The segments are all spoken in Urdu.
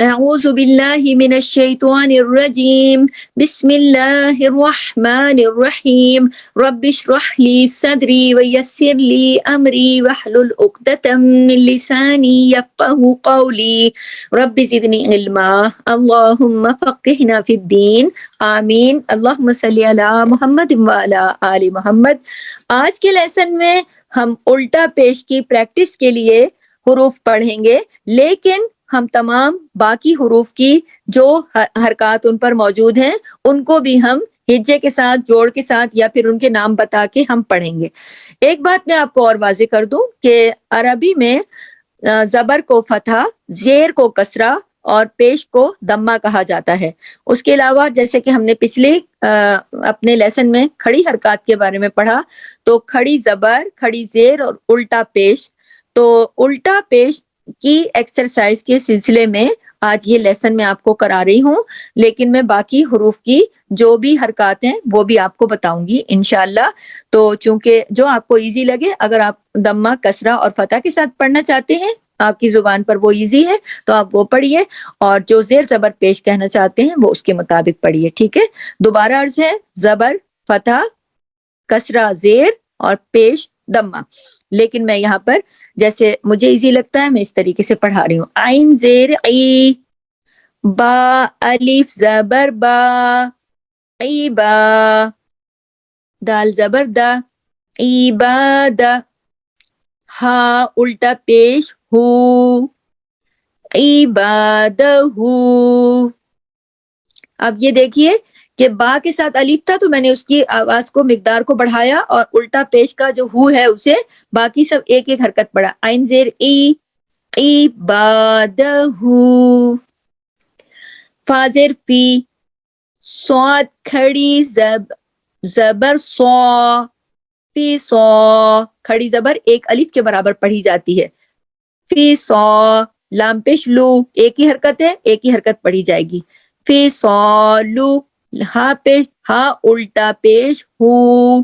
أعوذ بالله من الشيطان الرجيم بسم الله الرحمن الرحيم رب اشرح لي صدري ويسر لي أمري واحلل عقدة من لساني يفقهوا قولي رب زدني علما اللهم فقهنا في الدين آمین اللہم صلی علی محمد وعلی آل محمد۔ آج کے لیسن میں ہم الٹا پیش کی پریکٹس کے لیے حروف پڑھیں گے، لیکن ہم تمام باقی حروف کی جو حرکات ان پر موجود ہیں ان کو بھی ہم ہجے کے ساتھ، جوڑ کے ساتھ یا پھر ان کے نام بتا کے ہم پڑھیں گے۔ ایک بات میں آپ کو اور واضح کر دوں کہ عربی میں زبر کو فتحہ، زیر کو کسرہ اور پیش کو دمہ کہا جاتا ہے۔ اس کے علاوہ جیسے کہ ہم نے پچھلے اپنے لیسن میں کھڑی حرکات کے بارے میں پڑھا، تو کھڑی زبر، کھڑی زیر اور الٹا پیش، تو الٹا پیش کی ایکسرسائز کے سلسلے میں آج یہ لیسن میں آپ کو کرا رہی ہوں، لیکن میں باقی حروف کی جو بھی حرکات ہیں وہ بھی آپ کو بتاؤں گی انشاءاللہ۔ تو چونکہ جو آپ کو ایزی لگے، اگر آپ دمہ، کسرہ اور فتح کے ساتھ پڑھنا چاہتے ہیں، آپ کی زبان پر وہ ایزی ہے تو آپ وہ پڑھیے، اور جو زیر زبر پیش کہنا چاہتے ہیں وہ اس کے مطابق پڑھیے، ٹھیک ہے؟ دوبارہ عرض ہے، زبر، فتح، کسرہ زیر اور پیش دمہ، لیکن میں یہاں پر جیسے مجھے ایزی لگتا ہے میں اس طریقے سے پڑھا رہی ہوں۔ عین زیر ای، با الف زبر با، عیبا، دال زبر دا، عبادہ، ہا الٹا پیش ہو، عبادہ۔ اب یہ دیکھیے کہ با کے ساتھ الف تھا تو میں نے اس کی آواز کو، مقدار کو بڑھایا، اور الٹا پیش کا جو ہو ہے اسے باقی سب ایک ایک حرکت پڑھا۔ عین زیر ای، عبادہ، فا زیر فی، صاد کھڑی زبر سو، فی سو، کھڑی زبر ایک الف کے برابر پڑھی جاتی ہے، فی سو، لام پیش لو، ایک ہی حرکت ہے، ایک ہی حرکت پڑھی جائے گی، فی صالو، ہا پیش، ہا الٹا پیش ہو،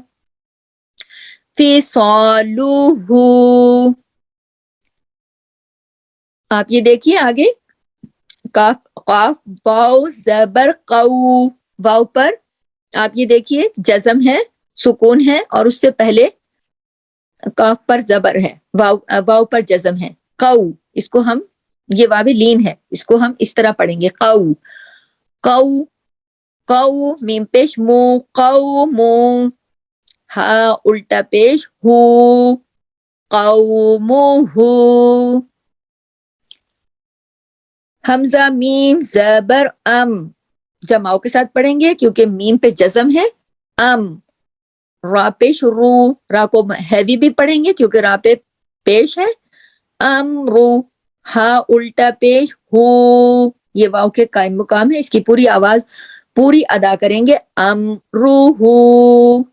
فی صالو ہو۔ آپ یہ دیکھیے آگے، کاف، قاف، واو زبر قو، واو پر آپ یہ دیکھیے جزم ہے، سکون ہے، اور اس سے پہلے کاف پر زبر ہے، واو پر جزم ہے، قو، اس کو ہم، یہ واو لین ہے، اس کو ہم اس طرح پڑھیں گے، قو، قو، قو، میم پیش مو، قومو، ہا الٹا پیش ہو، قومہو، حمزہ میم زبر ام، جماؤ کے ساتھ پڑھیں گے کیونکہ میم پہ جزم ہے، ام، را پیش رو، را کو ہیوی بھی پڑھیں گے کیونکہ را پہ پیش ہے، امرو، ہا الٹا پیش ہو، یہ واو کے قائم مقام ہے، اس کی پوری آواز پوری ادا کریں گے، امرو ہو،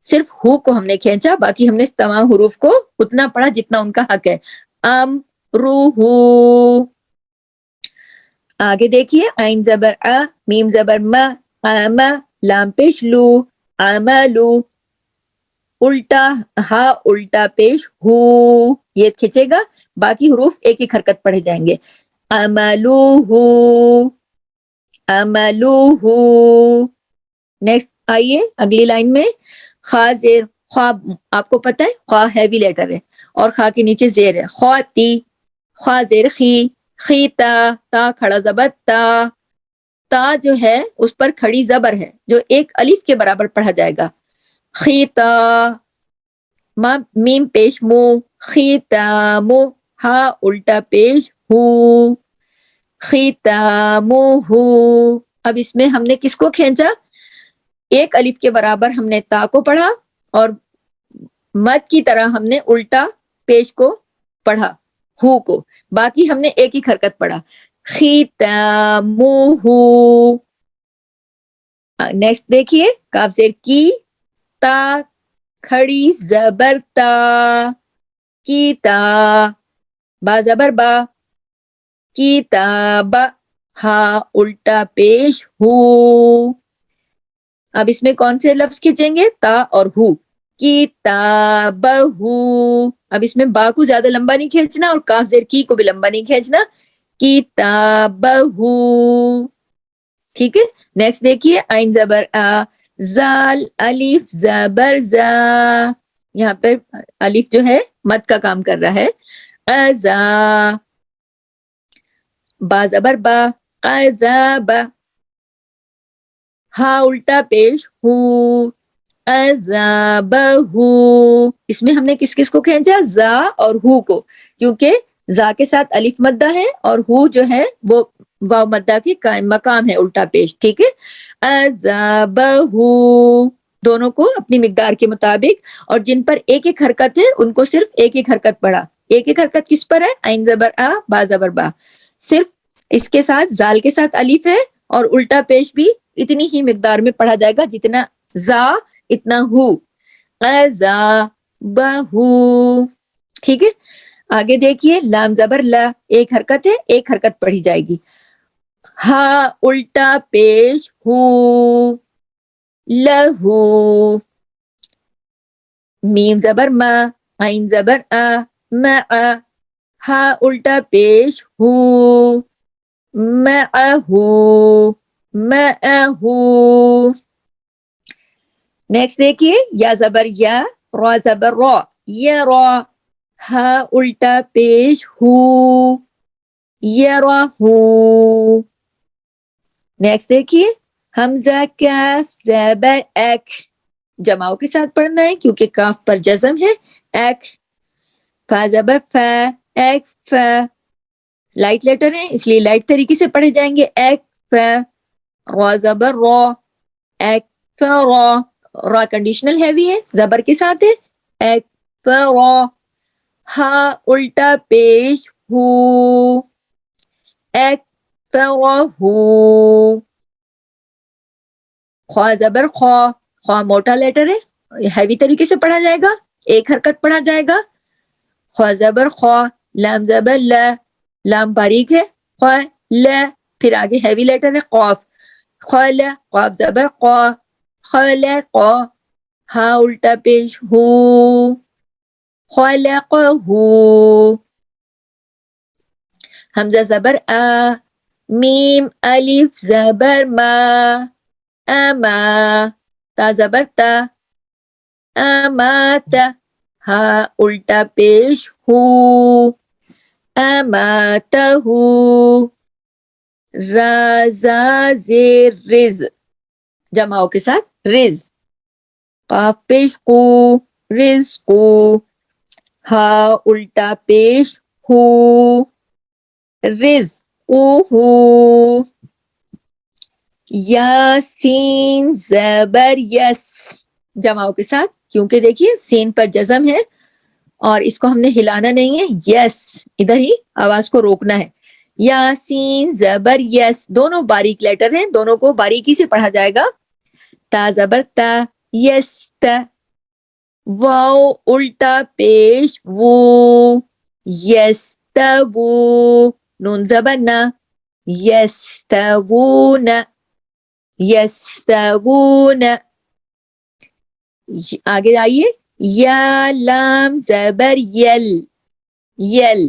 صرف ہو کو ہم نے کھینچا، باقی ہم نے تمام حروف کو اتنا پڑھا جتنا ان کا حق ہے، امرو ہو۔ آگے دیکھیے، عین زبر ا، میم زبر م، ام، لام پیش لو، عملو، الٹا، ہا الٹا پیش ہو، یہ کھینچے گا، باقی حروف ایک ایک حرکت پڑھے جائیں گے، عملو ہو، عملو ہو۔ نیکسٹ آئیے اگلی لائن میں، خا زیر خوا، آپ کو پتہ ہے خوا ہیوی لیٹر ہے اور خا کے نیچے زیر ہے، خواتی، خوا زیر خی، خیتا، تا کھڑا زبر تا، تا جو ہے اس پر کھڑی زبر ہے جو ایک الف کے برابر پڑھا جائے گا، خیتا، میم پیش مو، خیتامو، ہا الٹا پیش ہو، خیتامو ہو۔ اب اس میں ہم نے کس کو کھینچا؟ ایک الف کے برابر ہم نے تا کو پڑھا، اور مد کی طرح ہم نے الٹا پیش کو پڑھا، ہو کو، باقی ہم نے ایک ہی حرکت پڑھا، ختامہ۔ نیکسٹ دیکھیے، کاف زیر کی، تا کھڑی زبر تا، کیتا، با زبر با، کتاب، ہا الٹا پیش ہو۔ اب اس میں کون سے لفظ کھینچیں گے؟ تا اور ہو، کتابہو. اب اس میں با کو زیادہ لمبا نہیں کھینچنا اور کاف زیر کی کو بھی لمبا نہیں کھینچنا. کتابہو. ٹھیک ہے. نیکسٹ دیکھیے عین زبر آ, زال الف زبر زا. یہاں پہ الف جو ہے مد کا کام کر رہا ہے. ازا. با زبر با, قذاب. ہا الٹا پیش ہو, عذابہو. اس میں ہم نے کس کس کو کھینچا؟ زا اور ہو کو, کیونکہ زا کے ساتھ الف مدہ ہے اور ہو جو ہے وہ واو مدہ کی قائم مقام ہے الٹا پیش. ٹھیک ہے. عذابہو. دونوں کو اپنی مقدار کے مطابق, اور جن پر ایک ایک حرکت ہے ان کو صرف ایک ایک حرکت پڑھا. ایک ایک حرکت کس پر ہے؟ عین زبر آ, با زبر با. صرف اس کے ساتھ زال کے ساتھ الف ہے اور الٹا پیش بھی اتنی ہی مقدار میں پڑھا جائے گا جتنا زا اتنا ہو. عذابہو. ٹھیک ہے. آگے دیکھیے لام زبر لا, ایک حرکت ہے ایک حرکت پڑھی جائے گی. ہا الٹا پیش ہو, لہو. میم زبر ما, عین زبر آ, مع. ہا الٹا پیش ہو, معہو, معہو. نیکسٹ دیکھیے یا زبر یا, را زبر را, یا را. ہا الٹا پیش ہو, یراہو. نیکسٹ دیکھیے حمزہ کاف زبر ایک. جماؤں کے ساتھ پڑھنا ہے کیونکہ کاف پر جزم ہے. ایک. فا زبر فا, ایک فا. لائٹ لیٹر ہیں اس لیے لائٹ طریقے سے پڑھے جائیں گے. ایک فا. را زبر را, ایک فا را. را کنڈیشنل ہیوی ہے, زبر کے ساتھ ہے. ایک فا را. ہا الٹا پیش ہو, ایک فا ہو. خوا زبر خوا, خوا موٹا لیٹر ہے, ہیوی طریقے سے پڑھا جائے گا, ایک حرکت پڑھا جائے گا. خوا زبر خوا. لام زبر لا, لام باریک ہے. خوا لا, پھر آگے ہیوی لیٹر ہے قاف. خلا, قاف زبر قا, خلقا. ہا الٹا پیش ہو, خلقہو. حمزہ زبر آ, میم الف زبر ما, اما. تا زبر تا, امات. ہا الٹا پیش ہو, اماتہو. رازا زیر رز, جماؤں کے ساتھ رز. قاف پیش کو, رزقو. ہا الٹا پیش ہو, رزقہو. یاسین زبر یس, جماؤں کے ساتھ, کیونکہ دیکھیے سین پر جزم ہے اور اس کو ہم نے ہلانا نہیں ہے. یس, ادھر ہی آواز کو روکنا ہے. یاسین زبر یس, دونوں باریک لیٹر ہیں, دونوں کو باریکی سے پڑھا جائے گا. تا زبر تا, یس تا. واو الٹا پیش وو, یس تا وو. نون زبر نا, یس تا وو نا, یس تا وو نا. آگے آئیے یا لام زبر یل, یل.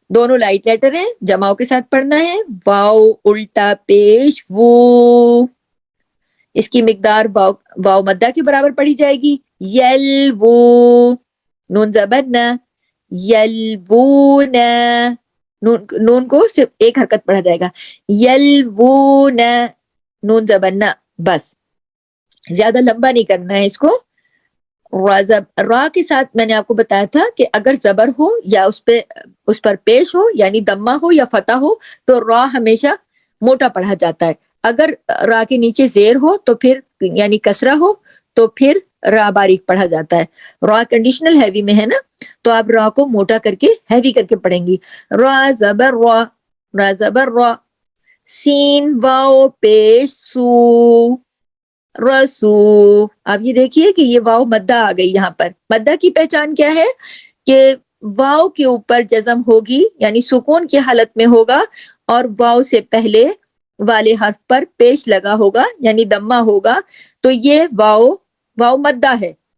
دونوں لائٹ لیٹر ہیں, جماؤں کے ساتھ پڑھنا ہے. واو الٹا پیش وو, اس کی مقدار واو مدہ کے برابر پڑھی جائے گی. یل وو. نون زبر نا, یل وو نا. نون کو صرف ایک حرکت پڑھا جائے گا. یل وو نا, نون زبر نا. بس زیادہ لمبا نہیں کرنا ہے اس کو. را کے ساتھ میں نے آپ کو بتایا تھا کہ اگر زبر ہو یا اس پر پیش ہو یعنی دمہ ہو یا فتح ہو تو را ہمیشہ موٹا پڑھا جاتا ہے. اگر را کے نیچے زیر ہو تو پھر یعنی کسرہ ہو تو پھر را باریک پڑھا جاتا ہے. را کنڈیشنل ہیوی میں ہے نا, تو آپ را کو موٹا کر کے ہیوی کر کے پڑھیں گی. را زبر را, را زبر را. سین واو پیش سو, رسو. اب یہ دیکھیے کہ یہ واو مدہ آ گئی. یہاں پر مدہ کی پہچان کیا ہے کہ واو کے اوپر جزم ہوگی یعنی سکون کی حالت میں ہوگا, اور واو سے پہلے والے حرف پر پیش لگا ہوگا یعنی دمہ ہوگا, تو یہ واو مدہ ہے.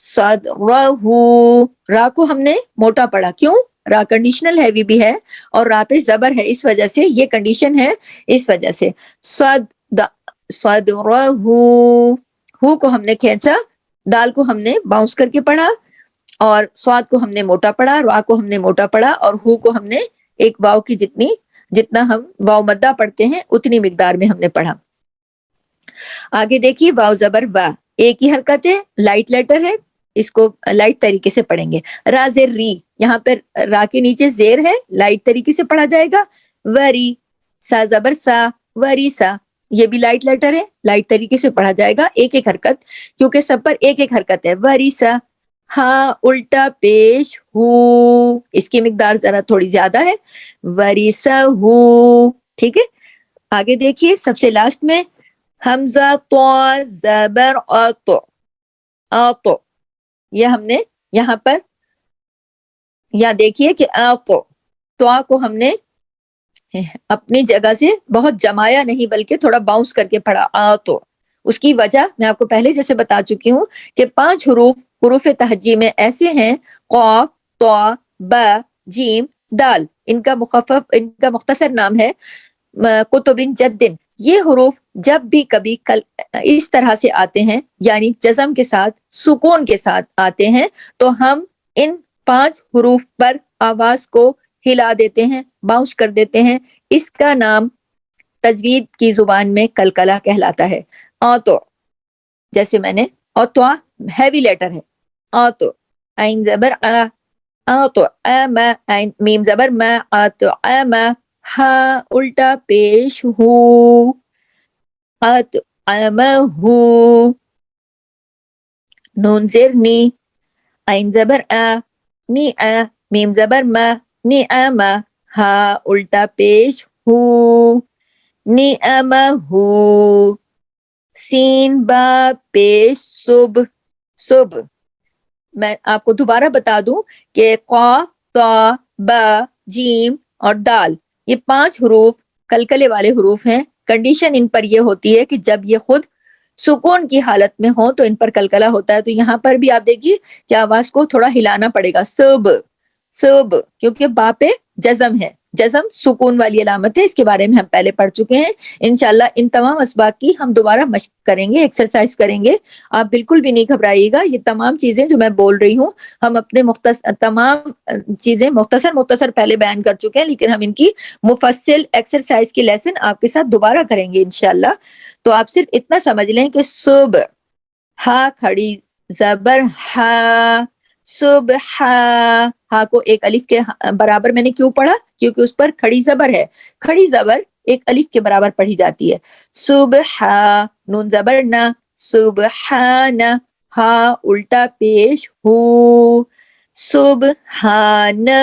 صدرہ، را کو ہم نے موٹا پڑھا، کیوں؟ را کنڈیشنل ہیوی بھی ہے اور را پہ زبر ہے، اس وجہ سے یہ کنڈیشن ہے، اس وجہ سے صدرہ، ہو کو ہم نے کھینچا، دال کو ہم نے باؤنس کر کے پڑھا، اور سواد کو ہم نے موٹا پڑھا، را کو ہم نے موٹا پڑھا، اور ہو کو ہم نے ایک واو کی جتنا ہم واو مدہ پڑھتے ہیں اتنی مقدار میں ہم نے پڑھا۔ آگے دیکھیے واو زبر وا، ایک ہی حرکت ہے، لائٹ لیٹر ہے، اس کو لائٹ طریقے سے پڑھیں گے۔ را زیر ری، یہاں پر را کے نیچے زیر ہے، لائٹ طریقے سے پڑھا جائے گا۔ وری، سا زبر سا، وری سا، یہ بھی لائٹ لیٹر ہے، لائٹ طریقے سے پڑھا جائے گا، ایک ایک حرکت، کیونکہ سب پر ایک ایک حرکت ہے۔ وری سا، ہاں الٹا پیش ہو، اس کی مقدار ذرا تھوڑی زیادہ ہے، وری سا ہو، ٹھیک ہے۔ آگے دیکھیے سب سے لاسٹ میں حمزہ تو زبر آتو، آتو، یہ ہم نے یہاں پر یا دیکھیے کہ آتو، تو کو ہم نے اپنی جگہ سے بہت جمایا نہیں بلکہ تھوڑا باؤنس کر کے پڑھا آتو۔ اس کی وجہ میں آپ کو پہلے جیسے بتا چکی ہوں کہ 5 حروف تہجی میں ایسے ہیں، قاف، طا، با، جیم، دال، ان کا مختصر نام ہے کتب جدن۔ یہ حروف جب بھی کبھی اس طرح سے آتے ہیں، یعنی جزم کے ساتھ، سکون کے ساتھ آتے ہیں، تو ہم ان 5 حروف پر آواز کو ہلا دیتے ہیں، باؤنس کر دیتے ہیں، اس کا نام تجوید کی زبان میں کلکلہ کہلاتا ہے۔ آتو، جیسے میں نے، آتو ہیوی لیٹر ہے، آتو، عین زبر آ، آتو آما، عین میم زبر ما، آتو آما، ہا الٹا پیش ہو، آتو آما ہو، نون زیر نی، عین زبر آ، نی آ، میم زبر ما، نی آما، ہا الٹا پیش ہو، نی آما ہو، سین با پیش صبح، صبح۔ میں آپ کو دوبارہ بتا دوں کہ قاف، طا، با، جیم اور دال، یہ 5 حروف کلکلے والے حروف ہیں۔ کنڈیشن ان پر یہ ہوتی ہے کہ جب یہ خود سکون کی حالت میں ہو تو ان پر کلکلہ ہوتا ہے، تو یہاں پر بھی آپ دیکھیے کہ آواز کو تھوڑا ہلانا پڑے گا، سب سب، کیونکہ با پہ جزم ہے، جزم سکون والی علامت ہے، اس کے بارے میں ہم پہلے پڑھ چکے ہیں۔ انشاءاللہ ان تمام اسباق کی ہم دوبارہ مشق کریں گے، ایکسرسائز کریں گے، آپ بالکل بھی نہیں گھبرائیے گا۔ یہ تمام چیزیں جو میں بول رہی ہوں ہم اپنے تمام چیزیں مختصر پہلے بیان کر چکے ہیں، لیکن ہم ان کی مفصل ایکسرسائز کی لیسن آپ کے ساتھ دوبارہ کریں گے انشاءاللہ۔ تو آپ صرف اتنا سمجھ لیں کہ صبح، ہا کھڑی زبر ہا، صبح، ہا کو ایک الف کے برابر میں نے کیوں پڑھا؟ کیونکہ اس پر کھڑی زبر ہے، کھڑی زبر ایک الف کے برابر پڑھی جاتی ہے۔ صبح، نون زبر نہ، سبحان، ہا الٹا پیش ہو، سبحانہ،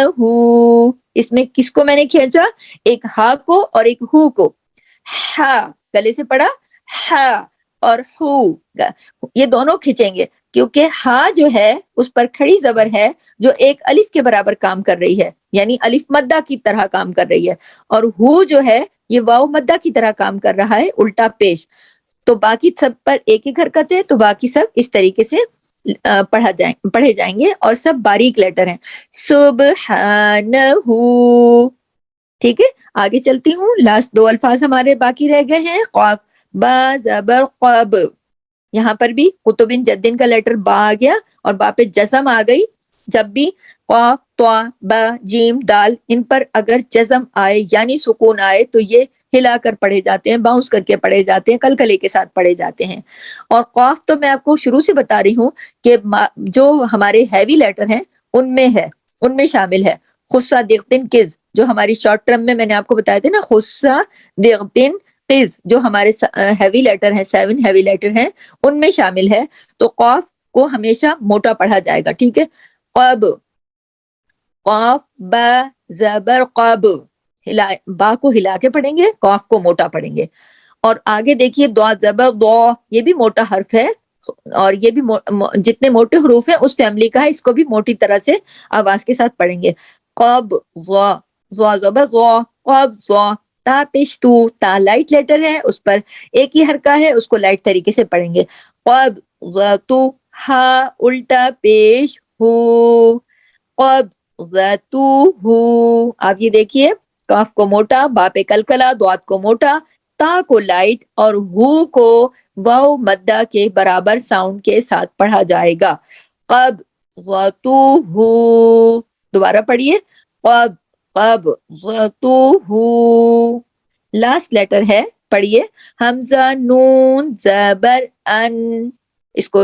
اس میں کس کو میں نے کھینچا؟ ایک ہا کو اور ایک ہو کو، ہا گلے سے پڑھا، ہا، اور ہو یہ دونوں کھینچیں گے، کیونکہ ہا جو ہے اس پر کھڑی زبر ہے جو ایک الف کے برابر کام کر رہی ہے، یعنی الف مدہ کی طرح کام کر رہی ہے، اور ہو جو ہے یہ واو مدہ کی طرح کام کر رہا ہے الٹا پیش۔ تو باقی سب پر ایک ایک حرکت ہے، تو باقی سب اس طریقے سے پڑھے جائیں گے، اور سب باریک لیٹر ہیں، سبحانہ، ٹھیک ہے۔ آگے چلتی ہوں، لاسٹ 2 الفاظ ہمارے باقی رہ گئے ہیں، قاف، با زبر قب، یہاں پر بھی قطب جدن کا لیٹر با آ گیا اور با پہ جزم آ گئی۔ جب بھی قاف، طا، با، جیم، دال، ان پر اگر جزم آئے یعنی سکون آئے تو یہ ہلا کر پڑھے جاتے ہیں، باؤنس کر کے پڑھے جاتے ہیں، کلکلے کے ساتھ پڑھے جاتے ہیں۔ اور قاف تو میں آپ کو شروع سے بتا رہی ہوں کہ جو ہمارے ہیوی لیٹر ہیں ان میں شامل ہے۔ خصہ دیغتن کز، جو ہماری شارٹ ٹرم میں نے آپ کو بتایا تھے نا، خصہ دیغتن قز، جو ہمارے ہیوی لیٹر ہیں، 7 ہیوی لیٹر ہیں، ان میں شامل ہے۔ تو قاف کو ہمیشہ موٹا پڑھا جائے گا، ٹھیک ہے۔ قب، قاف، با زبر قب، با کو ہلا کے پڑھیں گے، قاف کو موٹا پڑھیں گے۔ اور آگے دیکھیے دعا زبر دعا، یہ بھی موٹا حرف ہے، اور یہ بھی جتنے موٹے حروف ہیں اس فیملی کا ہے، اس کو بھی موٹی طرح سے آواز کے ساتھ پڑھیں گے۔ قب ضا، ضا زبر ضا، قب ضا، تا پیش تو، تا لائٹ لیٹر ہے، اس پر ایک ہی حرکہ ہے، اس کو لائٹ طریقے سے پڑھیں گے۔ قب ضا تو، ہا الٹا پیش ہو، قبضتہ، آپ یہ دیکھیے کاف کو موٹا، با پہ کلکلا، دعات کو موٹا، تا کو لائٹ اور ہو کو واو مدہ کے برابر ساؤنڈ کے ساتھ پڑھا جائے گا۔ قبضتہ، دوبارہ پڑھیے، قبضتہ۔ لاسٹ لیٹر ہے، پڑھیے، حمزہ نون زبر ان، اس کو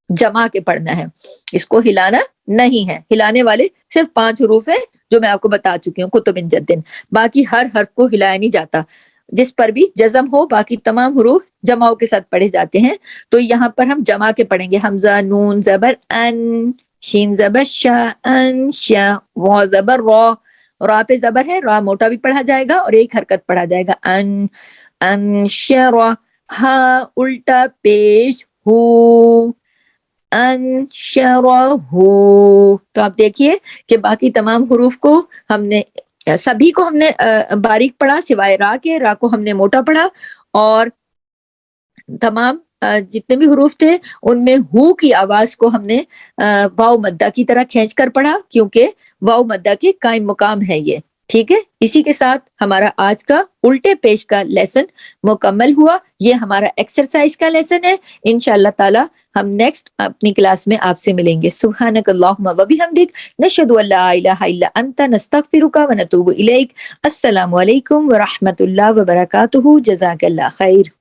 جمع کے پڑھنا ہے، اس کو ہلانا نہیں ہے، ہلانے والے صرف 5 حروف ہیں جو میں آپ کو بتا چکی ہوں کتب جدن، باقی ہر حرف کو ہلایا نہیں جاتا، جس پر بھی جزم ہو باقی تمام حروف جمعوں کے ساتھ پڑھے جاتے ہیں، تو یہاں پر ہم جمع کے پڑھیں گے، حمزہ نون زبر ان، شین زبر شا، ان شا، وا زبر را، را پہ زبر ہے، را موٹا بھی پڑھا جائے گا اور ایک حرکت پڑھا جائے گا، ان، انشرا، ہا الٹا پیش ہو، انشرہ۔ تو آپ دیکھیے کہ باقی تمام حروف کو ہم نے سبھی کو ہم نے باریک پڑھا سوائے را کے، را کو ہم نے موٹا پڑھا، اور تمام جتنے بھی حروف تھے ان میں ہو کی آواز کو ہم نے واو مدہ کی طرح کھینچ کر پڑھا، کیونکہ واو مدہ کے قائم مقام ہے یہ، ٹھیک ہے۔ اسی کے ساتھ ہمارا آج کا الٹے پیش کا لیسن مکمل ہوا، یہ ہمارا ایکسرسائز کا لیسن ہے، انشاءاللہ تعالی ہم نیکسٹ اپنی کلاس میں آپ سے ملیں گے۔ سبحانک اللہم و بحمدک، نشہد ان لا الہ الا انت، نستغفرک و نتوب الیک۔ السلام علیکم ورحمۃ اللہ وبرکاتہ، جزاک اللہ خیر۔